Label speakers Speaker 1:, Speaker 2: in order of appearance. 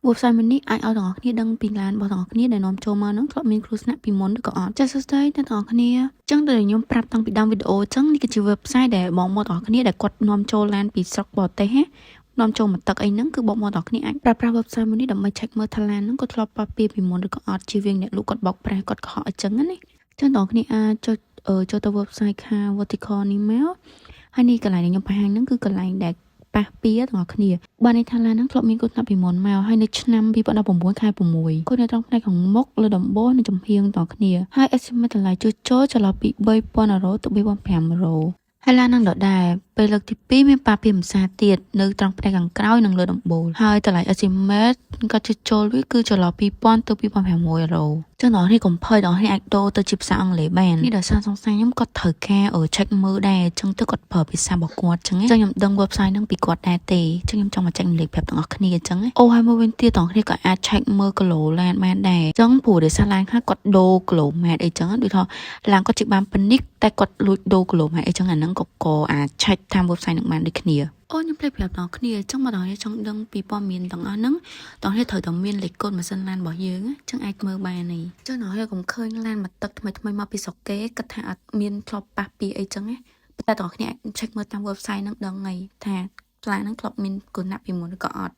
Speaker 1: website មួយនេះអាចឲ្យទាំងអស់គ្នាដឹងពីឡានរបស់ទាំងអស់គ្នាដែលនាំចូលមកហ្នឹងធ្លាប់មានគ្រោះថ្នាក់ពីមុនឬក៏អត់ចាសសួស្តីអ្នកទាំងអស់គ្នាអញ្ចឹងដែលខ្ញុំប្រាប់តាំងពីដើមវីដេអូអញ្ចឹងនេះគឺជា website ដែលបងមកទាំងអស់គ្នាដែលគាត់នាំចូលឡានពីស្រុកបរទេសណានាំចូលមកទឹកអីហ្នឹងគឺបងមកទាំងអស់គ្នាអាចប្រើប្រាស់ website មួយនេះដើម្បី check មើលថាឡានហ្នឹងគាត់ធ្លាប់ប៉ះពាល់ពីមុនឬក៏អត់ជៀសវាងអ្នកលក់គាត់បោកប្រាស់គាត់កុហកអញ្ចឹងណាអញ្ចឹងទាំងអស់គ្នាអាចចូលទៅ website ខាង vertical នេះមកហើយនេះកន្លែងដែលខ្ញុំបង្ហាញហ្នឹងគឺកន្លែងដែលប៉ះពាល់ទាំងអស់គ្នាបានន័យថាឡានហ្នឹងធ្លាប់មានគ្រោះថ្នាក់ពីមុនមកហើយនៅឆ្នាំ2019ខែ6គាត់នៅត្រង់ផ្នែកខាងមុខលើដំបូលនិងចំហៀងទាំងអស់គ្នាហើយ estimate តម្លៃជួសជុលចន្លោះពី$3,000ទៅ$3,500ហើយឡានហ្នឹងដដែលពេលលើកទី2មានប៉ាពីម្សាទៀតនៅត្រង់ផ្នែកខាងក្រោយនិងលើដំបូលហើយតម្លៃ estimate គាត់ជួសជុលវាគឺចន្លោះ$2,000ទៅ$2,500ចឹងដល់នេះកុំភ័យដល់នេះអាចដូរទៅជាភាសាអង់គ្លេសបាននេះដោយសារសង្ស័យខ្ញុំគាត់ត្រូវការ check មើលដែរចឹងទៅគាត់ប្រើភាសារបស់គាត់ចឹងខ្ញុំដឹង website ហ្នឹងពីគាត់ដែរទេចឹងខ្ញុំចង់មកចែករំលែកប្រាប់ទាំងអស់គ្នាចឹងអូហើយមួយវិញទៀតទាំងគ្នាក៏អាច check មើលគីឡូឡានបានដែរចឹងព្រោះដោយសារឡានខ្លះគាត់ដូរគីឡូម៉ែត្រអីចឹងដូចថាឡានគាត់ជាបានប៉និកតែគាត់លួចដូរគីឡូម៉ែត្រអីចឹងអាហ្នឹងក៏អាច check តាម website នឹងបានដូចគ្នាអូខ្ញុំភ្លេចប្រាប់ដល់គ្នាអញ្ចឹងមកដល់នេះចង់ដឹងពីព័ត៌មានទាំងអស់ហ្នឹងដល់នេះត្រូវតែមានលេខកូដម៉ាស៊ីនឡានរបស់យើងអញ្ចឹងអាចមើលបាននេះអញ្ចឹងដល់នេះកុំឃើញឡានមកទឹកថ្មីមកពីស្រុកគេគិតថាអត់មានធ្លាប់ប៉ះពីអីចឹងណាតែទាំងអស់គ្នាអាច check មើលតាម website ហ្នឹងដឹងហើយថាឡានហ្នឹងធ្លាប់មានគ្រោះថ្នាក់ពីមុនឬក៏អត់